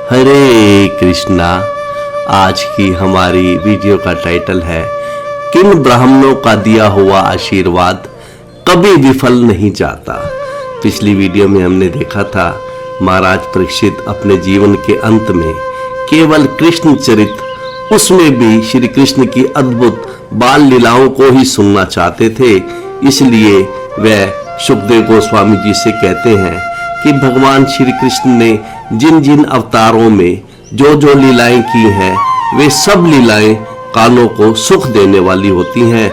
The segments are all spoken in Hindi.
हरे कृष्णा। आज की हमारी वीडियो का टाइटल है किन ब्राह्मणों का दिया हुआ आशीर्वाद कभी विफल नहीं जाता। पिछली वीडियो में हमने देखा था महाराज परीक्षित अपने जीवन के अंत में केवल कृष्ण चरित, उसमें भी श्री कृष्ण की अद्भुत बाल लीलाओं को ही सुनना चाहते थे। इसलिए वह सुखदेव गोस्वामी जी से कहते हैं कि भगवान श्री कृष्ण ने जिन जिन अवतारों में जो जो लीलाएं की हैं, वे सब लीलाएं कानों को सुख देने वाली होती हैं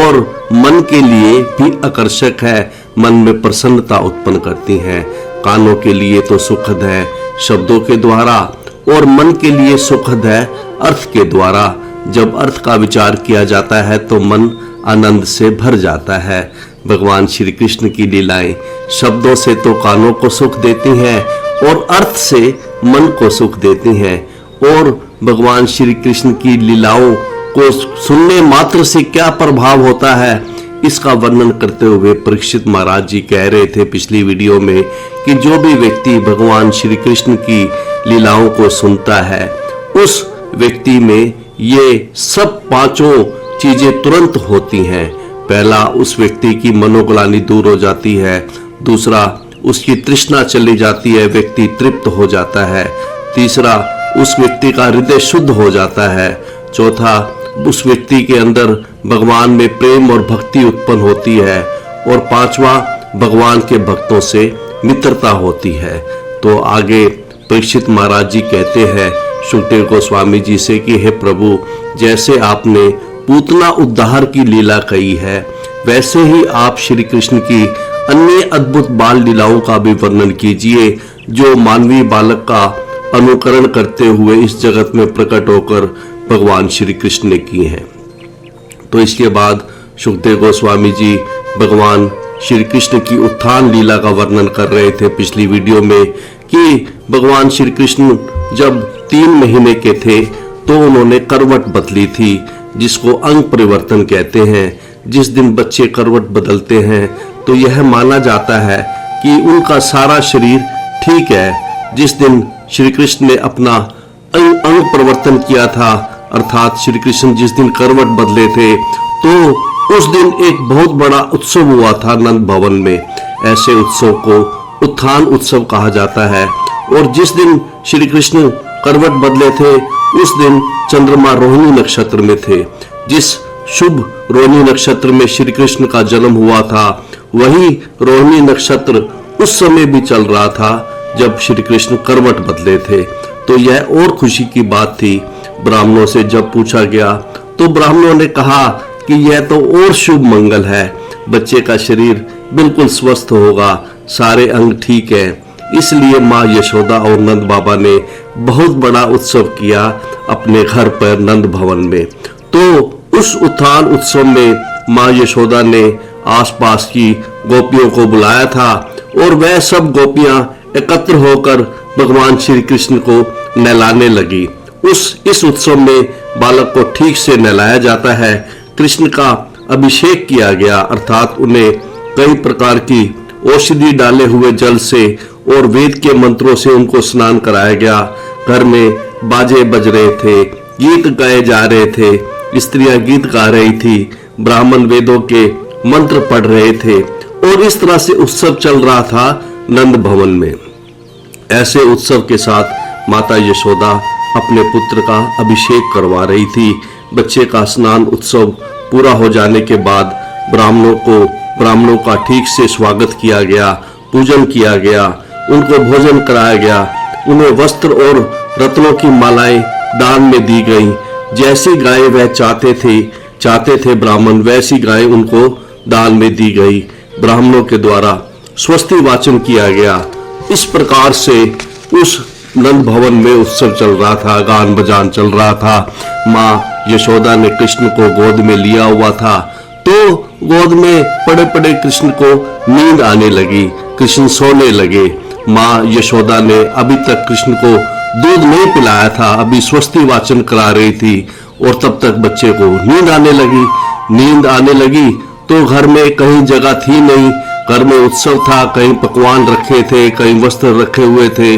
और मन के लिए भी आकर्षक है, मन में प्रसन्नता उत्पन्न करती हैं। कानों के लिए तो सुखद है शब्दों के द्वारा और मन के लिए सुखद है अर्थ के द्वारा। जब अर्थ का विचार किया जाता है तो मन आनंद से भर जाता है। भगवान श्री कृष्ण की लीलाएं शब्दों से तो कानों को सुख देती हैं और अर्थ से मन को सुख देती हैं। और भगवान श्री कृष्ण की लीलाओं को सुनने मात्र से क्या प्रभाव होता है, इसका वर्णन करते हुए परीक्षित महाराज जी कह रहे थे पिछली वीडियो में कि जो भी व्यक्ति भगवान श्री कृष्ण की लीलाओं को सुनता है, उस व्यक्ति में ये सब पांचों चीजें तुरंत होती हैं। पहला, उस व्यक्ति की मनोग्लानि दूर हो जाती है। दूसरा, उसकी तृष्णा चली जाती है, व्यक्ति तृप्त हो जाता है। तीसरा, उस व्यक्ति का हृदय शुद्ध हो जाता है। चौथा, उस व्यक्ति के अंदर भगवान में प्रेम और भक्ति उत्पन्न होती है। और पांचवा, भगवान के भक्तों से मित्रता होती है। तो आगे परीक्षित महाराज जी कहते हैं सुखदेव गोस्वामी जी से कि हे प्रभु, जैसे आपने पूतना उद्धार की लीला कही है, वैसे ही आप श्री कृष्ण की अन्य अद्भुत बाल लीलाओं का भी वर्णन कीजिए, जो मानवीय बालक का अनुकरण करते हुए इस जगत में प्रकट होकर भगवान श्री कृष्ण ने की हैं। तो इसके बाद सुखदेव गोस्वामी जी भगवान श्री कृष्ण की उत्थान लीला का वर्णन कर रहे थे पिछली वीडियो में कि भगवान श्री कृष्ण जब 3 महीने के थे तो उन्होंने करवट बदली थी, जिसको अंग परिवर्तन कहते हैं। जिस दिन बच्चे करवट बदलते हैं तो यह माना जाता है कि उनका सारा शरीर ठीक है। जिस दिन श्री कृष्ण ने अपना अंग परिवर्तन किया था, अर्थात श्री कृष्ण जिस दिन करवट बदले थे, तो उस दिन एक बहुत बड़ा उत्सव हुआ था नंद भवन में। ऐसे उत्सव को उत्थान उत्सव कहा जाता है। और जिस दिन श्री कृष्ण करवट बदले थे, उस दिन चंद्रमा रोहिणी नक्षत्र में थे। जिस शुभ रोहिणी नक्षत्र में श्री कृष्ण का जन्म हुआ था, वही रोहिणी नक्षत्र उस समय भी चल रहा था जब श्री कृष्ण करवट बदले थे। तो यह और खुशी की बात थी। ब्राह्मणों से जब पूछा गया तो ब्राह्मणों ने कहा कि यह तो और शुभ मंगल है, बच्चे का शरीर बिल्कुल स्वस्थ होगा, सारे अंग ठीक है। इसलिए माँ यशोदा और नंद बाबा ने बहुत बड़ा उत्सव किया अपने घर पर नंद भवन में। तो उस उत्थान उत्सव में माँ यशोदा ने आसपास की गोपियों को बुलाया था और वह सब गोपियां एकत्र होकर भगवान श्री कृष्ण को नहलाने लगी। इस उत्सव में बालक को ठीक से नहलाया जाता है। कृष्ण का अभिषेक किया गया, अर्थात उन्हें कई प्रकार की औषधि डाले हुए जल से और वेद के मंत्रों से उनको स्नान कराया गया। घर में बाजे बज रहे थे, गीत गाए जा रहे थे, स्त्रियां गीत गा रही थी, ब्राह्मण वेदों के मंत्र पढ़ रहे थे और इस तरह से उत्सव चल रहा था नंद भवन में। ऐसे उत्सव के साथ माता यशोदा अपने पुत्र का अभिषेक करवा रही थी। बच्चे का स्नान उत्सव पूरा हो जाने के बाद ब्राह्मणों का ठीक से स्वागत किया गया, पूजन किया गया, उनको भोजन कराया गया, उन्हें वस्त्र और रत्नों की मालाएं दान में दी गईं। जैसी गाय वह चाहते थे ब्राह्मण, वैसी गाय उनको दान में दी गई। ब्राह्मणों के द्वारा स्वस्ति वाचन किया गया। इस प्रकार से उस नंद भवन में उत्सव चल रहा था, गान बजान चल रहा था। माँ यशोदा ने कृष्ण को गोद में लिया हुआ था, तो गोद में पड़े पड़े कृष्ण को नींद आने लगी, कृष्ण सोने लगे। माँ यशोदा ने अभी तक कृष्ण को दूध नहीं पिलाया था, अभी स्वस्ति वाचन करा रही थी और तब तक बच्चे को नींद आने लगी। तो घर में कहीं जगह थी नहीं, घर में उत्सव था, कहीं पकवान रखे थे, कहीं वस्त्र रखे हुए थे।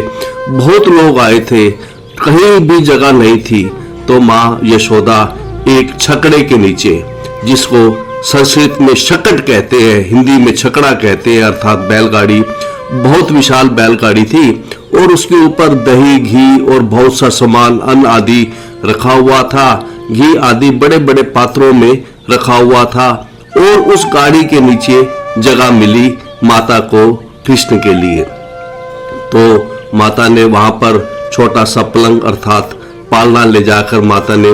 बहुत लोग आए थे, कहीं भी जगह नहीं थी। तो माँ यशोदा एक छकड़े के नीचे, जिसको संस्कृत में शकट कहते हैं, हिंदी में छकड़ा कहते हैं, अर्थात बैलगाड़ी, बहुत विशाल बैलगाड़ी थी और उसके ऊपर दही, घी और बहुत सा सामान, अन्न आदि रखा हुआ था। घी आदि बड़े बड़े पात्रों में रखा हुआ था और उस गाड़ी के नीचे जगह मिली माता को कृष्ण के लिए। तो माता ने वहां पर छोटा सा पलंग अर्थात पालना ले जाकर माता ने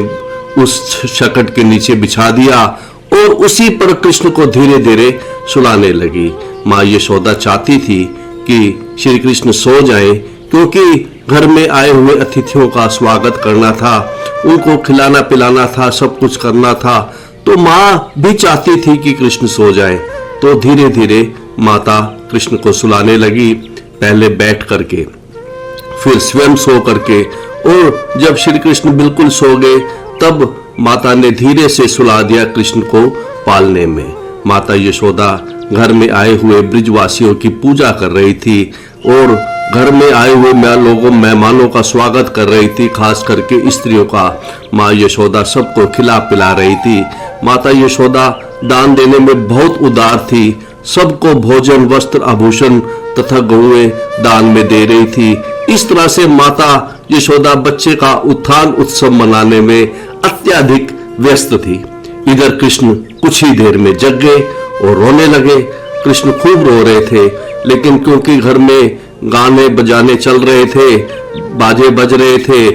उस शकट के नीचे बिछा दिया और उसी पर कृष्ण को धीरे धीरे सुलाने लगी। माँ यशोदा चाहती थी कि श्री कृष्ण सो जाएं, क्योंकि घर में आए हुए अतिथियों का स्वागत करना था, उनको खिलाना पिलाना था, सब कुछ करना था। तो माँ भी चाहती थी कि कृष्ण सो जाए। तो धीरे धीरे माता कृष्ण को सुलाने लगी, पहले बैठ करके, फिर स्वयं सो करके, और जब श्री कृष्ण बिल्कुल सो गए तब माता ने धीरे से सुला दिया कृष्ण को पालने में। माता यशोदा घर में आए हुए ब्रिजवासियों की पूजा कर रही थी और घर में आए हुए मेहमानों का स्वागत कर रही थी, खास करके स्त्रियों का। माँ यशोदा सबको खिला पिला रही थी। माता यशोदा दान देने में बहुत उदार थी, सबको भोजन, वस्त्र, आभूषण तथा गौएं दान में दे रही थी। इस तरह से माता यशोदा बच्चे का उत्थान उत्सव मनाने में अत्यधिक व्यस्त थी। इधर कृष्ण कुछ ही देर में जग गए और रोने लगे। कृष्ण खूब रो रहे थे, लेकिन क्योंकि घर में गाने बजाने चल रहे थे, बाजे बज रहे थे,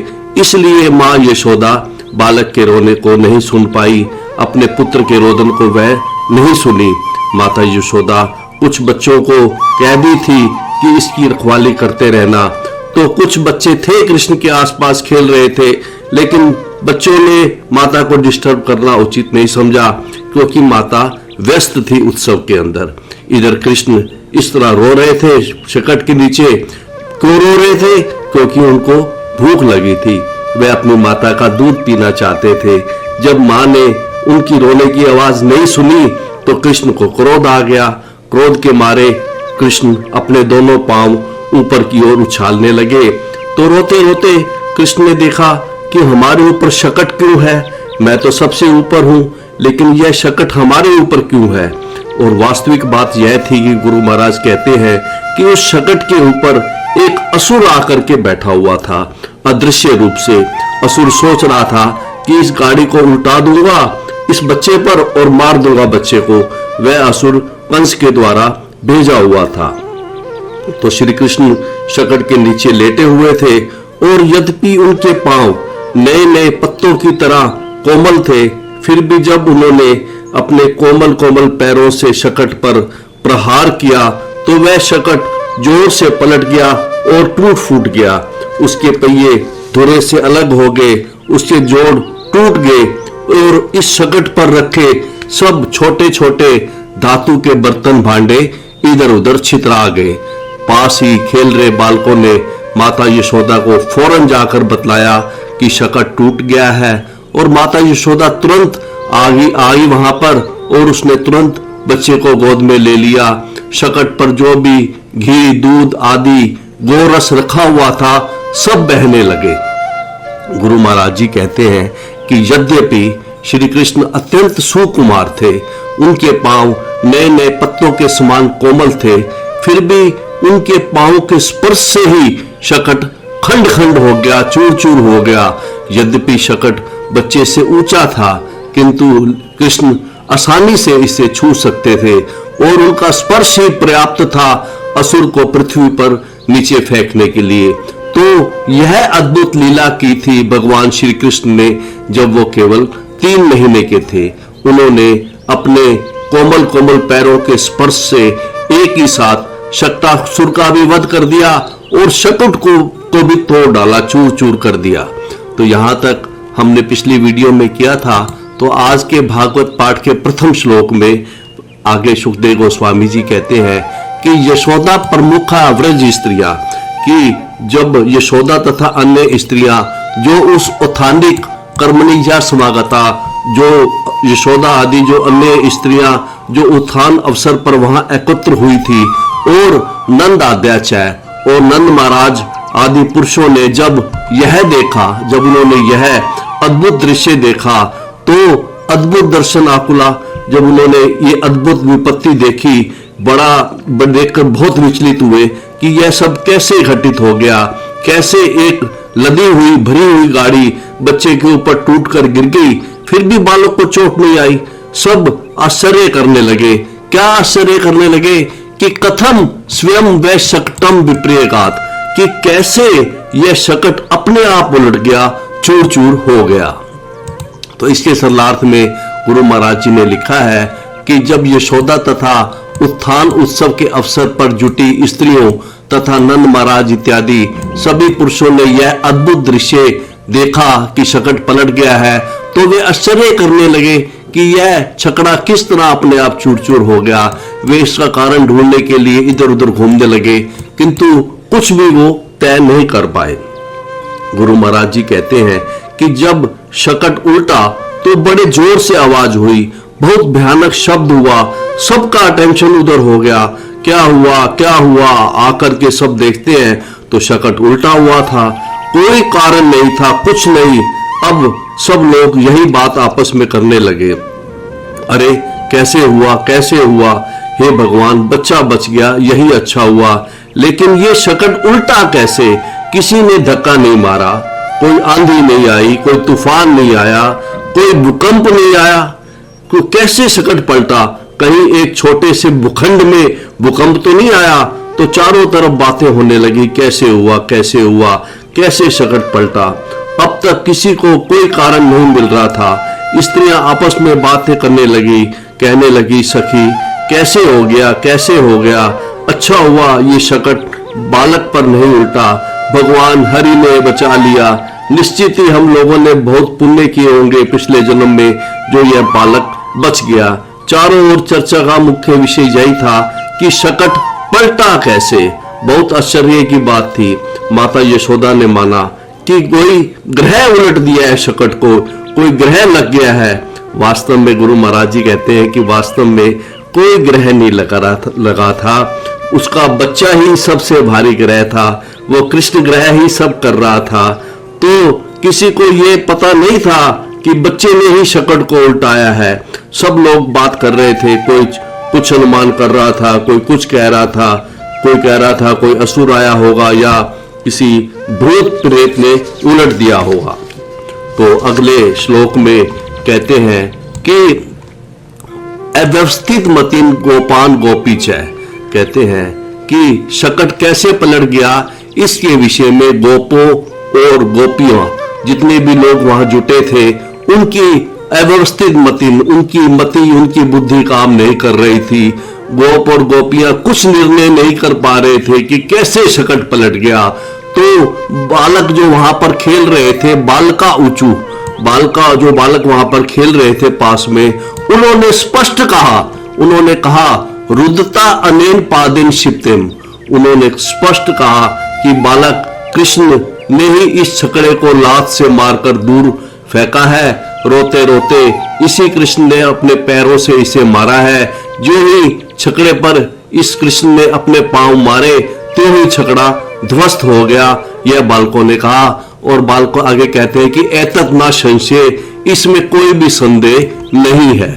इसलिए माँ यशोदा बालक के रोने को नहीं सुन पाई, अपने पुत्र के रोदन को वह नहीं सुनी। माता यशोदा कुछ बच्चों को कह दी थी कि इसकी रखवाली करते रहना। तो कुछ बच्चे थे कृष्ण के आसपास खेल रहे थे, लेकिन बच्चों ने माता को डिस्टर्ब करना उचित नहीं समझा, क्योंकि माता व्यस्त थी उत्सव के अंदर। इधर कृष्ण इस तरह रो रहे थे शकट के नीचे। क्यों रो रहे थे? क्योंकि उनको भूख लगी थी, वे अपनी माता का दूध पीना चाहते थे। जब माँ ने उनकी रोने की आवाज नहीं सुनी तो कृष्ण को क्रोध आ गया। क्रोध के मारे कृष्ण अपने दोनों पांव ऊपर की ओर उछालने लगे। तो रोते रोते कृष्ण ने देखा कि हमारे ऊपर शकट क्यों है, मैं तो सबसे ऊपर हूं, लेकिन यह शकट हमारे ऊपर क्यों है। और वास्तविक बात यह थी कि गुरु महाराज कहते हैं कि उस शकट के ऊपर एक असुर आकर के बैठा हुआ था, अदृश्य रूप से। असुर सोच रहा था कि इस गाड़ी को उल्टा दूंगा इस बच्चे पर और मार दूंगा बच्चे को। वह असुर कंस के द्वारा भेजा हुआ था। तो श्री कृष्ण शकट के नीचे लेटे हुए थे और यद्यपि उनके पांव नए नए पत्तों की तरह कोमल थे, फिर भी जब उन्होंने अपने कोमल कोमल पैरों से शकट पर प्रहार किया तो वह शकट जोर से पलट गया और टूट फूट गया। उसके पहिए धुरे से अलग हो गए, उसके जोड़ टूट गए और इस शकट पर रखे सब छोटे छोटे धातु के बर्तन भांडे इधर उधर छितरा गए। पास ही खेल रहे बालकों ने माता यशोदा को फौरन जाकर बतलाया कि शकट टूट गया है, और माता यशोदा तुरंत आई वहां पर और उसने तुरंत बच्चे को गोद में ले लिया। शकट पर जो भी घी, दूध आदि गोरस रखा हुआ था सब बहने लगे। गुरु महाराज जी कहते हैं कि यद्यपि श्री कृष्ण अत्यंत सुकुमार थे, उनके पांव नए नए पत्तों के समान कोमल थे, फिर भी उनके पांव के स्पर्श से ही शकट खंड खंड हो गया, चूर चूर हो गया। यद्यपि शकट बच्चे से ऊंचा था, किंतु कृष्ण आसानी से इसे छू सकते थे और उनका स्पर्श ही पर्याप्त था असुर को पृथ्वी पर नीचे फेंकने के लिए। तो यह अद्भुत लीला की थी भगवान श्री कृष्ण ने जब वो केवल 3 महीने के थे। उन्होंने अपने कोमल कोमल पैरों के स्पर्श से एक ही साथ शक्तासुर का भी वध कर दिया और शकट को भी तोड़ डाला, चूर चूर कर दिया। तो यहां तक हमने पिछली वीडियो में किया था। तो आज के भागवत पाठ के प्रथम श्लोक में आगे सुखदेव गोस्वामी जी कहते हैं कि यशोदा प्रमुखा व्रज स्त्रियां, कि जब यशोदा तथा अन्य स्त्रियां जो उस औथानिक कर्मणि या समागता, जो यशोदा आदि जो अन्य स्त्रियां जो उत्थान अवसर पर वहां एकत्र हुई थी, और नंद आद्याचार्य और नंद महाराज आदि पुरुषों ने जब यह देखा, जब उन्होंने यह अद्भुत दृश्य देखा, तो अद्भुत दर्शन आकुला, जब उन्होंने ये अद्भुत विपत्ति देखी, देखकर बहुत विचलित हुए कि यह सब कैसे घटित हो गया, कैसे एक लदी हुई भरी हुई गाड़ी बच्चे के ऊपर टूटकर गिर गई, फिर भी बालक को चोट नहीं आई। सब आश्चर्य करने लगे। क्या आश्चर्य करने लगे कि कथम स्वयं वै शकटम विप्रियगात, कि कैसे यह शकट अपने आप उलट गया, चूर चूर हो गया। तो इसके सरलार्थ में गुरु महाराज जी ने लिखा है कि जब यशोदा तथा उत्थान उत्सव के अवसर पर जुटी स्त्रियों तथा नंद महाराज इत्यादि सभी पुरुषों ने यह अद्भुत दृश्य देखा कि शकट पलट गया है, तो वे आश्चर्य करने लगे कि यह छकड़ा किस तरह अपने आप चूर चूर हो गया। वे इसका कारण ढूंढने के लिए इधर उधर घूमने लगे, किंतु कुछ भी वो तय नहीं कर पाए। गुरु महाराज जी कहते हैं कि जब शकट उल्टा तो बड़े जोर से आवाज हुई, बहुत भयानक शब्द हुआ, सबका अटेंशन उधर हो गया। क्या हुआ, क्या हुआ? आकर के सब देखते हैं तो शकट उल्टा हुआ था, कोई कारण नहीं था, कुछ नहीं। अब सब लोग यही बात आपस में करने लगे, अरे कैसे हुआ, कैसे हुआ? हे भगवान, बच्चा बच गया, यही अच्छा हुआ, लेकिन ये शकट उल्टा कैसे? किसी ने धक्का नहीं मारा, कोई आंधी नहीं आई, कोई तूफान नहीं आया, कोई भूकंप नहीं आया, कोई कैसे शकट पलटा? कहीं एक छोटे से भूखंड में भूकंप तो नहीं आया? तो चारों तरफ बातें होने लगी, कैसे हुआ, कैसे हुआ, कैसे शकट पलटा? अब तक किसी को कोई कारण नहीं मिल रहा था। स्त्रियां आपस में बातें करने लगी, कहने लगी, सखी कैसे हो गया, कैसे हो गया? अच्छा हुआ ये शकट बालक पर नहीं उल्टा, भगवान हरि ने बचा लिया। निश्चित ही हम लोगों ने बहुत पुण्य किए होंगे पिछले जन्म में, जो यह बालक बच गया। चारों ओर चर्चा का मुख्य विषय यही था कि शकट पलटा कैसे। बहुत आश्चर्य की बात थी। माता यशोदा ने माना कि कोई ग्रह उलट दिया है शकट को, कोई ग्रह लग गया है। वास्तव में गुरु महाराज जी कहते हैं कि वास्तव में कोई ग्रह नहीं लगा था, उसका बच्चा ही सबसे भारी ग्रह था, वो कृष्ण ग्रह ही सब कर रहा था। तो किसी को ये पता नहीं था कि बच्चे ने ही शकट को उल्टाया है। सब लोग बात कर रहे थे, कोई कुछ अनुमान कर रहा था, कोई कुछ कह रहा था, कोई कह रहा था कोई असुर आया होगा या किसी भूत प्रेत ने उलट दिया होगा। तो अगले श्लोक में कहते हैं कि अव्यवस्थित मतिन गोपान गोपीचय, कहते हैं कि शकट कैसे पलट गया, इसके विषय में गोपों और गोपियों जितने भी लोग वहां जुटे थे, उनकी अव्यवस्थित मतिन, उनकी मति, उनकी बुद्धि काम नहीं कर रही थी। गोप और गोपियां कुछ निर्णय नहीं कर पा रहे थे कि कैसे शकट पलट गया। तो बालक जो वहां पर खेल रहे थे, बालका ऊंचू, जो बालक वहां पर खेल रहे थे पास में, उन्होंने स्पष्ट कहा, उन्होंने कहा रुदता अनेन पादिन शिप्तिम, उन्होंने स्पष्ट कहा कि बालक कृष्ण ने ही इस छकड़े को लात से मारकर दूर फेंका है। रोते रोते इसी कृष्ण ने अपने पैरों से इसे मारा है। जो ही छकड़े पर इस कृष्ण ने अपने पांव मारे, तो ही छकड़ा ध्वस्त हो गया, यह बालकों ने कहा। और बालकों आगे कहते हैं कि एतत् ना संशय, इसमें कोई भी संदेह नहीं है।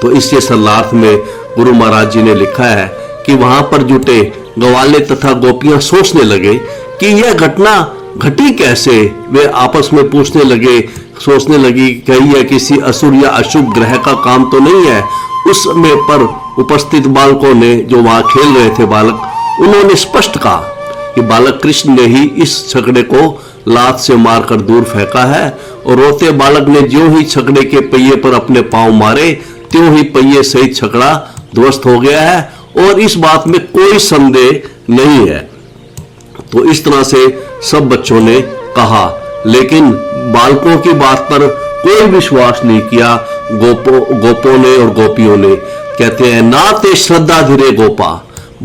तो इसके सरलार्थ में गुरु महाराज जी ने लिखा है कि वहां पर जुटे ग्वाले तथा गोपियां सोचने लगे कि यह घटना घटी कैसे। वे आपस में पूछने लगे, सोचने लगी कहीं यह किसी असुर या अशुभ ग्रह का काम तो नहीं है। उस समय पर उपस्थित बालकों ने, जो वहां खेल रहे थे बालक, उन्होंने स्पष्ट कहा कि बालक कृष्ण ने ही इस छकड़े को लात से मारकर दूर फेंका है। और रोते बालक ने जो ही छकड़े के पहिए पर अपने पांव मारे, त्यों ही पहिए सहित छकड़ा ध्वस्त हो गया है, और इस बात में कोई संदेह नहीं है। तो इस तरह से सब बच्चों ने कहा, लेकिन बालकों की बात पर कोई विश्वास नहीं किया गोपों ने और गोपियों ने। कहते हैं ना ते श्रद्धा धीरे गोपा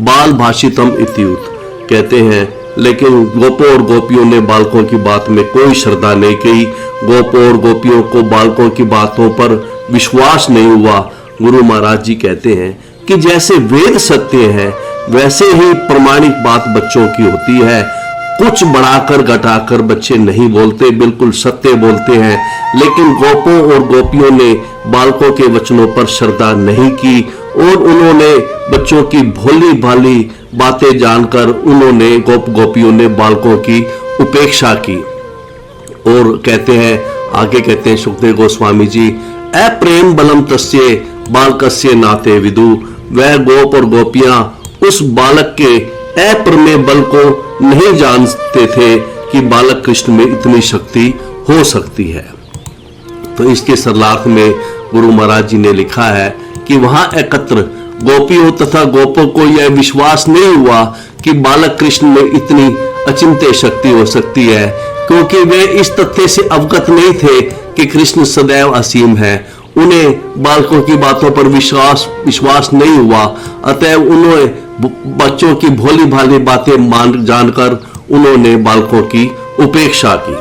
बाल भाषितम इत्युत, कहते हैं लेकिन गोपों और गोपियों ने बालकों की बात में कोई श्रद्धा नहीं की। गोपों और गोपियों को बालकों की बातों पर विश्वास नहीं हुआ। गुरु महाराज जी कहते हैं कि जैसे वेद सत्य है, वैसे ही प्रमाणिक बात बच्चों की होती है। कुछ बढ़ाकर घटाकर बच्चे नहीं बोलते, बिल्कुल सत्य बोलते हैं। लेकिन गोपों और गोपियों ने बालकों के वचनों पर श्रद्धा नहीं की और उन्होंने बच्चों की भोली भाली बातें जानकर उन्होंने गोपियों ने बालकों की उपेक्षा की। और कहते हैं, आगे कहते हैं सुखदेव गोस्वामी जी, अप्रेम बलम तस्य बालकस्य नाते विदु। वह गोप और गोपियां उस बालक के अप्रमेय बल को नहीं जानते थे कि बालक कृष्ण में इतनी शक्ति हो सकती है। तो इसके सरलार्थ में गुरु महाराज जी ने लिखा है कि वहां एकत्र गोपियों तथा गोपों को यह विश्वास नहीं हुआ कि बालक कृष्ण में इतनी अचिंत्य शक्ति हो सकती है, क्योंकि वे इस तथ्य से अवगत नहीं थे कि कृष्ण सदैव असीम है। उन्हें बालकों की बातों पर विश्वास नहीं हुआ, अतः उन्होंने बच्चों की भोली भाली बातें मान जानकर उन्होंने बालकों की उपेक्षा की।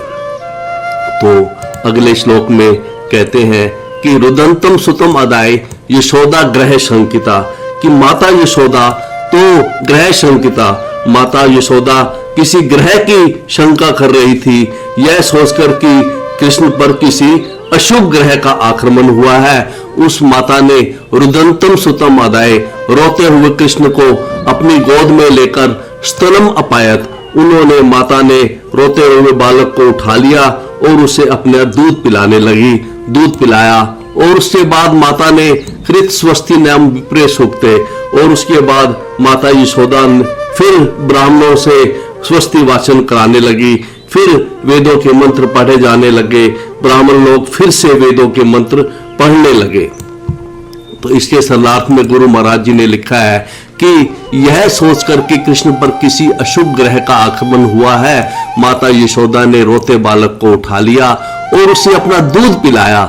तो अगले श्लोक में कहते हैं कि रुदंतम सुतम अदाय यशोदा ग्रह शंकिता, कि माता यशोदा तो ग्रह शंकिता, माता यशोदा किसी ग्रह की शंका कर रही थी, यह सोचकर कि कृष्ण पर किसी अशुभ ग्रह का आक्रमण हुआ है। उस माता ने रुदंतम सुतम अदाय, रोते हुए कृष्ण को अपनी गोद में लेकर स्तनम अपायत, उन्होंने माता ने रोते हुए बालक को उठा लिया और उसे अपना दूध पिलाने लगी, दूध पिलाया। और उसके बाद माता ने कृत स्वस्ति नाम विप्रे सूक्ते, और उसके बाद माता यशोदा फिर ब्राह्मणों से स्वस्ति वाचन कराने लगी, फिर वेदों के मंत्र पढ़े जाने लगे, ब्राह्मण लोग फिर से वेदों के मंत्र पढ़ने लगे। तो इसके सरलार्थ में गुरु महाराज जी ने लिखा है कि यह सोचकर कि कृष्ण पर किसी अशुभ ग्रह का आक्रमण हुआ है, माता यशोदा ने रोते बालक को उठा लिया और उसे अपना दूध पिलाया।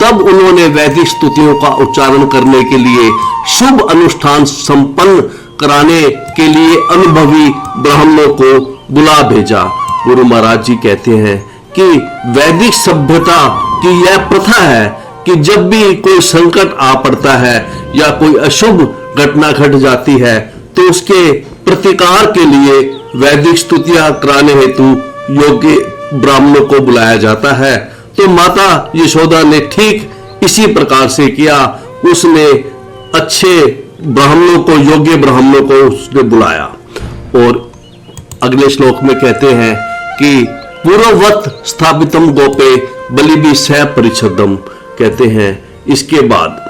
तब उन्होंने वैदिक स्तुतियों का उच्चारण करने के लिए, शुभ अनुष्ठान संपन्न कराने के लिए अनुभवी ब्राह्मणों को बुला भेजा। गुरु महाराज जी कहते हैं कि वैदिक सभ्यता की यह प्रथा है कि जब भी कोई संकट आ पड़ता है या कोई अशुभ घटना घट जाती है तो उसके प्रतिकार के लिए वैदिक स्तुतियां कराने हेतु योग्य ब्राह्मणों को बुलाया जाता है। तो माता यशोदा ने ठीक इसी प्रकार से किया, उसने अच्छे ब्राह्मणों को, योग्य ब्राह्मणों को उसने बुलाया। और अगले श्लोक में कहते हैं कि पूर्ववत स्थापितम गोपे बलिबी सह परिच्छदम, कहते हैं इसके बाद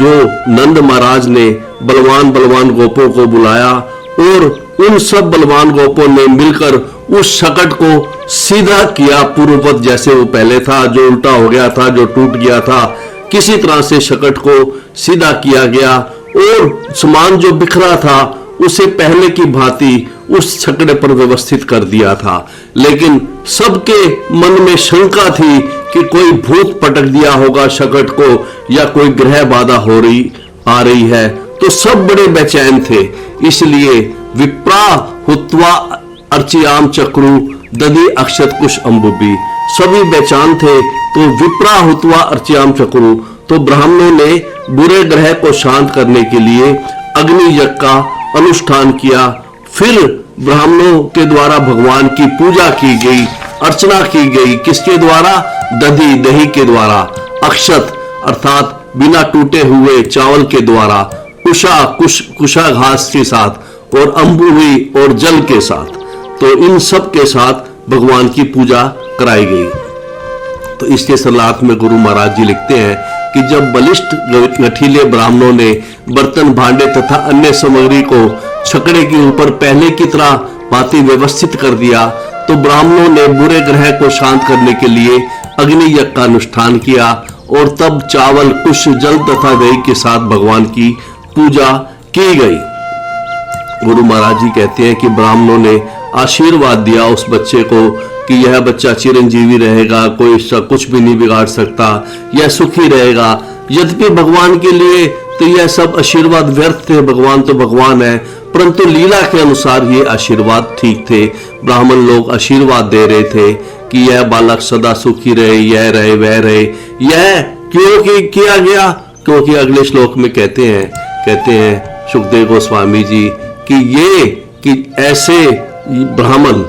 जो नंद महाराज ने बलवान बलवान गोपों को बुलाया और उन सब बलवान गोपों ने मिलकर उस शकट को सीधा किया, पूर्ववत जैसे वो पहले था, जो उल्टा हो गया था, जो टूट गया था, किसी तरह से शकट को सीधा किया गया और सामान जो बिखरा था उसे पहले की भांति उस छकड़े पर व्यवस्थित कर दिया था। लेकिन सबके मन में शंका थी कि कोई भूत पटक दिया होगा शकट को या कोई ग्रह बाधा आ रही है, तो सब बड़े बेचैन थे। इसलिए विप्रा हुत्वा अर्चियाम चक्रु दधि अक्षत कुश अंबुबी, सभी बेचैन थे। तो विप्रा हुत्वा अर्चियाम चक्रु, तो ब्राह्मणों ने बुरे ग्रह को शांत करने के लिए अग्नि यज्ञ का अनुष्ठान किया। फिर ब्राह्मणों के द्वारा भगवान की पूजा की गई, अर्चना की गई। किसके द्वारा? दधि, दही के द्वारा। अक्षत अर्थात बिना टूटे हुए चावल के द्वारा। कुशा घास के साथ और अंबुवी और जल के साथ, तो इन सब के साथ भगवान की पूजा कराई गई। तो इसके सलाह में गुरु महाराज जी लिखते हैं कि जब बलिष्ठ गठीले ब्राह्मणों ने बर्तन, भांडे तथा अन्य सामग्री को छकड़े के ऊपर पहले की तरह भांति व्यवस्थित कर दिया, तो ब्राह्मणों ने बुरे ग्रह को शांत करने के लिए अग्नि यज्ञ का अनुष्ठान किया और तब चावल, कुश, जल तथा दही के साथ भगवान की पूजा की गई। गुरु महाराज जी कहते हैं कि ब्राह्मणों ने आशीर्वाद दिया उस बच्चे को कि यह बच्चा चिरंजीवी रहेगा, कोई इसका कुछ भी नहीं बिगाड़ सकता, यह सुखी रहेगा। यद्यपि भगवान के लिए तो यह सब आशीर्वाद व्यर्थ थे, भगवान तो भगवान है, परंतु लीला के अनुसार ये आशीर्वाद ठीक थे। ब्राह्मण लोग आशीर्वाद दे रहे थे कि यह बालक सदा सुखी रहे, यह रहे, वह रहे। यह क्यों किया गया? क्योंकि अगले श्लोक में कहते हैं सुखदेव गोस्वामी जी कि ऐसे ब्राह्मण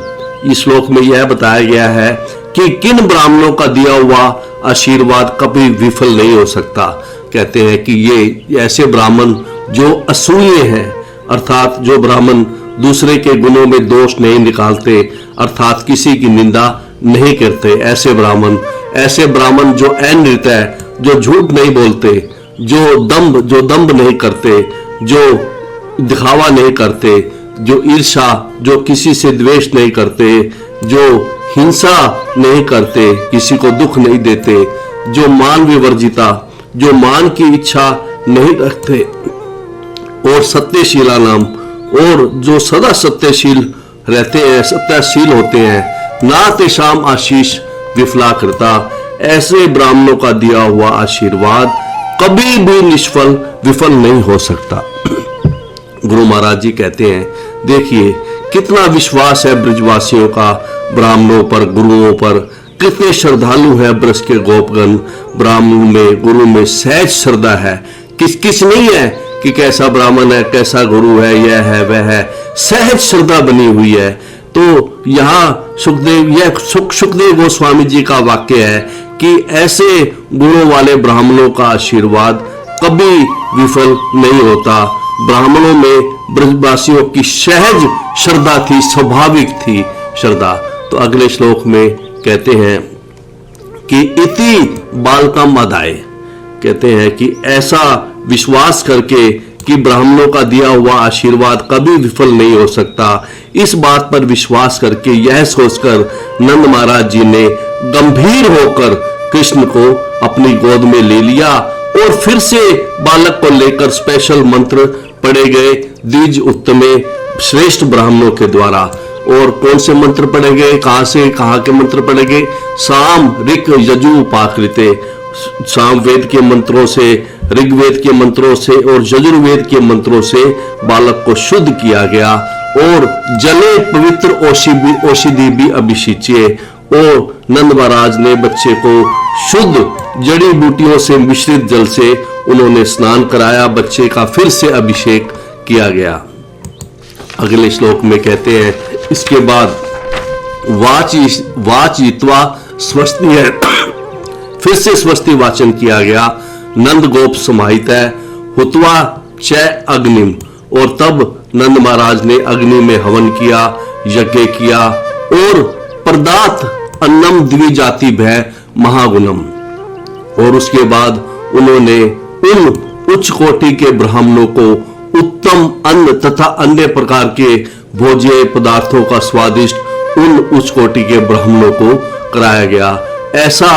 इस श्लोक में यह बताया गया है कि किन ब्राह्मणों का दिया हुआ आशीर्वाद कभी विफल नहीं हो सकता। कहते हैं कि ये ऐसे ब्राह्मण जो असूये हैं, अर्थात जो ब्राह्मण दूसरे के गुणों में दोष नहीं निकालते, अर्थात किसी की निंदा नहीं करते, ऐसे ब्राह्मण जो अनृत है, जो झूठ नहीं बोलते, जो दंभ नहीं करते, जो दिखावा नहीं करते, जो ईर्षा, जो किसी से द्वेष नहीं करते, जो हिंसा नहीं करते, किसी को दुख नहीं देते, जो मान विवर्जिता, जो मान की इच्छा नहीं रखते, और सत्यशीला नाम, और जो सदा सत्यशील रहते हैं, सत्यशील होते हैं, ना तेषाम आशीष विफला करता। ऐसे ब्राह्मणों का दिया हुआ आशीर्वाद कभी भी विफल नहीं हो सकता। गुरु महाराज जी कहते हैं, देखिए कितना विश्वास है ब्रजवासियों का ब्राह्मणों पर, गुरुओं पर, कितने श्रद्धालु है ब्रज के गोपगण। ब्राह्मण में, गुरु में सहज श्रद्धा है। किस नहीं है कि कैसा ब्राह्मण है, कैसा गुरु है, यह है वह है, सहज श्रद्धा बनी हुई है। तो यहाँ सुखदेव गोस्वामी जी का वाक्य है कि ऐसे गुणों वाले ब्राह्मणों का आशीर्वाद कभी विफल नहीं होता। ब्राह्मणों में ब्रजवासियों की सहज श्रद्धा थी, स्वाभाविक थी श्रद्धा। तो अगले श्लोक में कहते हैं कि इति बालकम अदाय, कहते हैं कि ऐसा विश्वास करके कि ब्राह्मणों का दिया हुआ आशीर्वाद कभी विफल नहीं हो सकता, इस बात पर विश्वास करके यह सोचकर नंद महाराज जी ने गंभीर होकर कृष्ण को अपनी गोद में ले लिया और फिर से बालक को लेकर स्पेशल मंत्र पढ़े गए द्विज उत्तमे श्रेष्ठ ब्राह्मणों के द्वारा। और कौन से मंत्र पढ़े गए, कहाँ के मंत्र पढ़े गए? साम ऋक यजु उपाकृते, साम वेद के मंत्रों से, ऋग्वेद के मंत्रों से और यजुर्वेद के मंत्रों से बालक को शुद्ध किया गया। और जले पवित्र औषधि भी अभिषेचिए, और नंद महाराज ने बच्चे को शुद्ध जड़ी बूटियों से मिश्रित जल से उन्होंने स्नान कराया, बच्चे का फिर से अभिषेक किया गया। अगले श्लोक में कहते हैं, इसके बाद वाचित्वा स्वस्ति है, फिर से स्वस्ति वाचन किया गया। नंद गोप समाहित है हुत्वा च अग्निम, और तब नंद महाराज ने अग्नि में हवन किया, यज्ञ किया। और प्रदात अन्नम द्विजाति भय महागुणम, और उसके बाद उन्होंने उन उच्च कोटि के ब्राह्मणों को उत्तम अन्न तथा अन्य प्रकार के भोज्य पदार्थों का स्वादिष्ट उन उच्च कोटि के ब्राह्मणों को कराया गया। ऐसा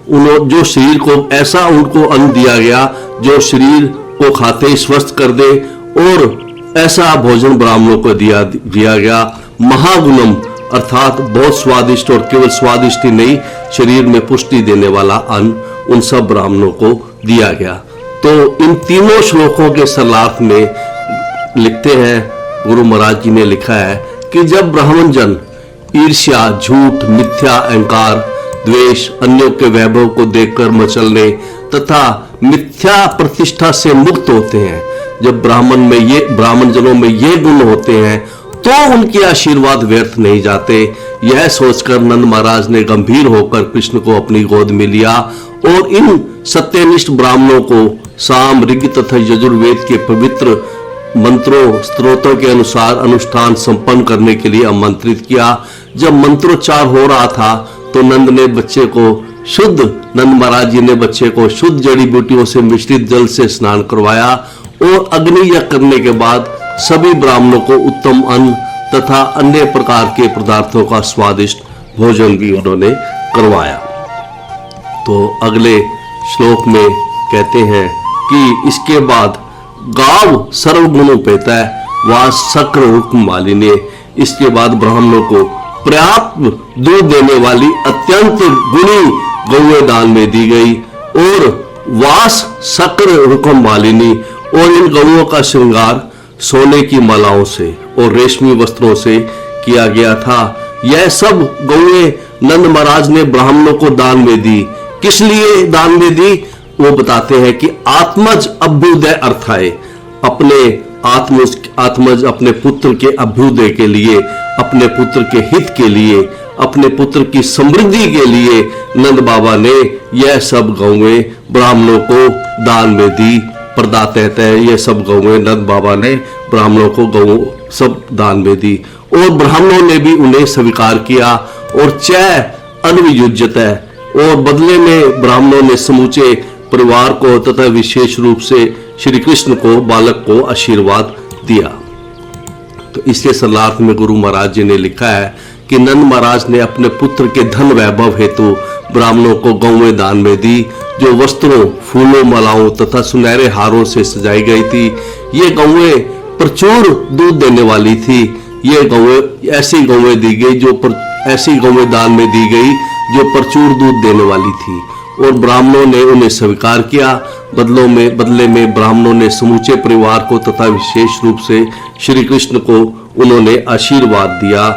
जो शरीर को, ऐसा उनको अन्न दिया गया जो शरीर को खाते ही स्वस्थ कर दे, और ऐसा भोजन ब्राह्मणों को दिया गया। महागुणम अर्थात बहुत स्वादिष्ट, और केवल स्वादिष्ट ही नहीं, शरीर में पुष्टि देने वाला अन्न उन सब ब्राह्मणों को दिया गया। तो इन तीनों श्लोकों के सरलार्थ में लिखते हैं, गुरु महाराज जी ने लिखा है कि जब ब्राह्मण जन ईर्ष्या, झूठ, मिथ्या अहंकार, द्वेष, अन्यों के वैभव को देखकर मचलने तथा मिथ्या प्रतिष्ठा से मुक्त होते हैं, जब ब्राह्मण जनों में ये गुण होते हैं, तो उनके आशीर्वाद व्यर्थ नहीं जाते। यह सोचकर नंद महाराज ने गंभीर होकर कृष्ण को अपनी गोद में लिया और इन सत्यनिष्ठ ब्राह्मणों को साम, ऋग तथा यजुर्वेद के पवित्र मंत्रों, स्तोत्रों के अनुसार अनुष्ठान संपन्न करने के लिए आमंत्रित किया। जब मंत्रोच्चार हो रहा था तो नंद महाराज जी ने बच्चे को शुद्ध जड़ी बूटियों से मिश्रित जल से स्नान करवाया, और अग्नि यज्ञ करने के बाद सभी ब्राह्मणों को उत्तम अन्न तथा अन्य प्रकार के पदार्थों का स्वादिष्ट भोजन भी उन्होंने करवाया। तो अगले श्लोक में कहते हैं कि इसके बाद गाव सर्वगुण उपेता है व शक्र हुक्म मालिनी, इसके बाद ब्राह्मणों को पर्याप्त दूध देने वाली अत्यंत गुणी गौएं दान में दी गई, और वास शक्र हुक्म मालिनी, और इन गौओं का श्रृंगार सोने की मालाओं से और रेशमी वस्त्रों से किया गया था। यह सब गौएं नंद महाराज ने ब्राह्मणों को दान में दी। किस लिए दान में दी वो बताते हैं कि आत्मज अभ्युदय अर्थाए, अपने आत्मज अपने पुत्र के अभ्युदय के लिए, अपने पुत्र के हित के लिए, अपने पुत्र की समृद्धि के लिए नंद बाबा ने यह सब गौएं ब्राह्मणों को दान में दी। प्रदाते थे ये सब गौएं नंद बाबा ने ब्राह्मणों को गौ सब दान में दी और ब्राह्मणों ने भी उन्हें स्वीकार किया और चय अनवियुज्यत है और बदले में ब्राह्मणों ने समूचे परिवार को तथा विशेष रूप से श्री कृष्ण को, बालक को आशीर्वाद दिया। तो इसके सलार्थ में गुरु महाराज जी ने लिखा है कि नंद महाराज ने अपने पुत्र के धन वैभव हेतु ब्राह्मणों को गौएं दान में दी, जो वस्त्रों, फूलों, मालाओं तथा सुनहरे हारों से सजाई गई थी। ये गौएं प्रचुर दूध देने वाली थी। ये गौएं ऐसी गौएं दी गई ऐसी गौएं दान में दी गई जो प्रचुर दूध देने वाली थी और ब्राह्मणों ने उन्हें स्वीकार किया। बदले में ब्राह्मणों ने समूचे परिवार को तथा विशेष रूप से श्री कृष्ण को उन्होंने आशीर्वाद दिया।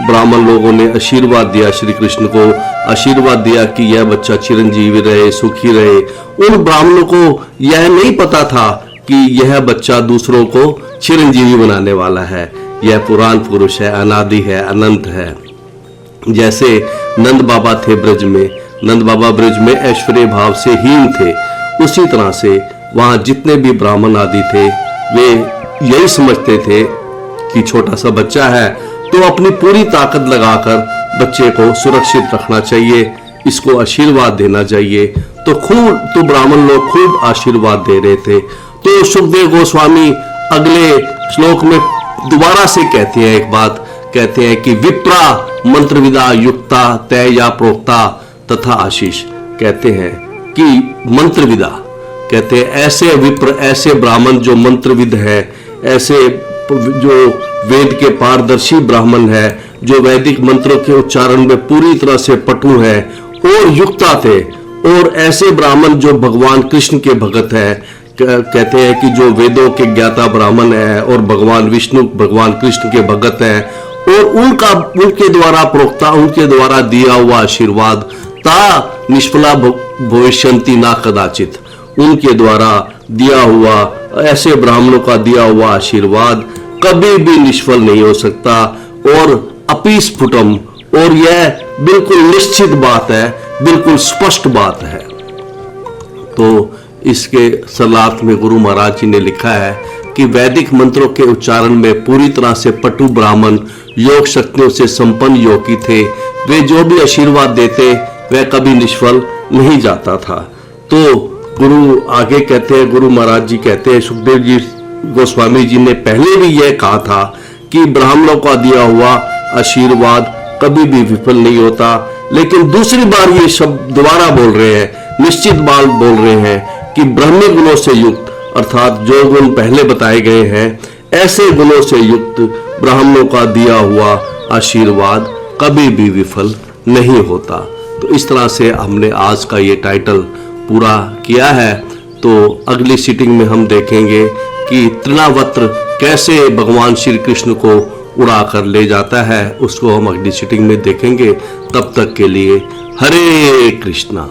ब्राह्मण लोगों ने आशीर्वाद दिया, श्री कृष्ण को आशीर्वाद दिया कि यह बच्चा चिरंजीवी रहे, सुखी रहे। उन ब्राह्मणों को यह नहीं पता था कि यह बच्चा दूसरों को चिरंजीवी बनाने वाला है। यह पुराण पुरुष है, अनादि है, अनंत है। जैसे नंद बाबा थे ब्रज में, नंद बाबा ब्रज में ऐश्वर्य भाव से हीन थे, उसी तरह से वहां जितने भी ब्राह्मण आदि थे वे यही समझते थे कि छोटा सा बच्चा है तो अपनी पूरी ताकत लगाकर बच्चे को सुरक्षित रखना चाहिए, इसको आशीर्वाद देना चाहिए। तो ब्राह्मण लोग खूब आशीर्वाद दे रहे थे। तो सुखदेव गोस्वामी अगले श्लोक में दोबारा से कहते हैं एक बात, कहते हैं कि विप्रा मंत्रविदा युक्ता तय या प्रोक्ता तथा आशीष। कहते हैं कि मंत्रविदा, कहते हैं ऐसे विप्र, ऐसे ब्राह्मण जो मंत्रविद है, ऐसे जो वेद के पारदर्शी ब्राह्मण है, जो वैदिक मंत्रों के उच्चारण में पूरी तरह से पटु है और युक्ता थे, और ऐसे ब्राह्मण जो भगवान कृष्ण के भगत है। कहते हैं कि जो वेदों के ज्ञाता ब्राह्मण है और भगवान विष्णु, भगवान कृष्ण के भगत है और उनके द्वारा प्रोक्ता, उनके द्वारा दिया हुआ आशीर्वाद ता निष्फला भविष्यन्ति ना कदाचित, उनके द्वारा दिया हुआ, ऐसे ब्राह्मणों का दिया हुआ आशीर्वाद कभी भी निष्फल नहीं हो सकता और अपि स्फुटम, और यह बिल्कुल निश्चित बात है, बिल्कुल स्पष्ट बात है। तो इसके सलार्थ में गुरु महाराज जी ने लिखा है कि वैदिक मंत्रों के उच्चारण में पूरी तरह से पटु ब्राह्मण योग शक्तियों से संपन्न योगी थे। वे जो भी आशीर्वाद देते वह कभी निष्फल नहीं जाता था। तो गुरु आगे कहते हैं, गुरु महाराज जी कहते हैं, सुखदेव जी गोस्वामी जी ने पहले भी यह कहा था कि ब्राह्मणों का दिया हुआ आशीर्वाद कभी भी विफल नहीं होता। लेकिन दूसरी बार ये शब्द दोबारा बोल रहे हैं, निश्चित बात बोल रहे हैं कि ब्राह्मी गुणों से युक्त, अर्थात जो गुण पहले बताए गए हैं, ऐसे गुणों से युक्त ब्राह्मणों का दिया हुआ आशीर्वाद कभी भी विफल नहीं होता। तो इस तरह से हमने आज का ये टाइटल पूरा किया है। तो अगली सीटिंग में हम देखेंगे कि तृणावत्र कैसे भगवान श्री कृष्ण को उड़ा कर ले जाता है, उसको हम अगली सीटिंग में देखेंगे। तब तक के लिए हरे कृष्णा।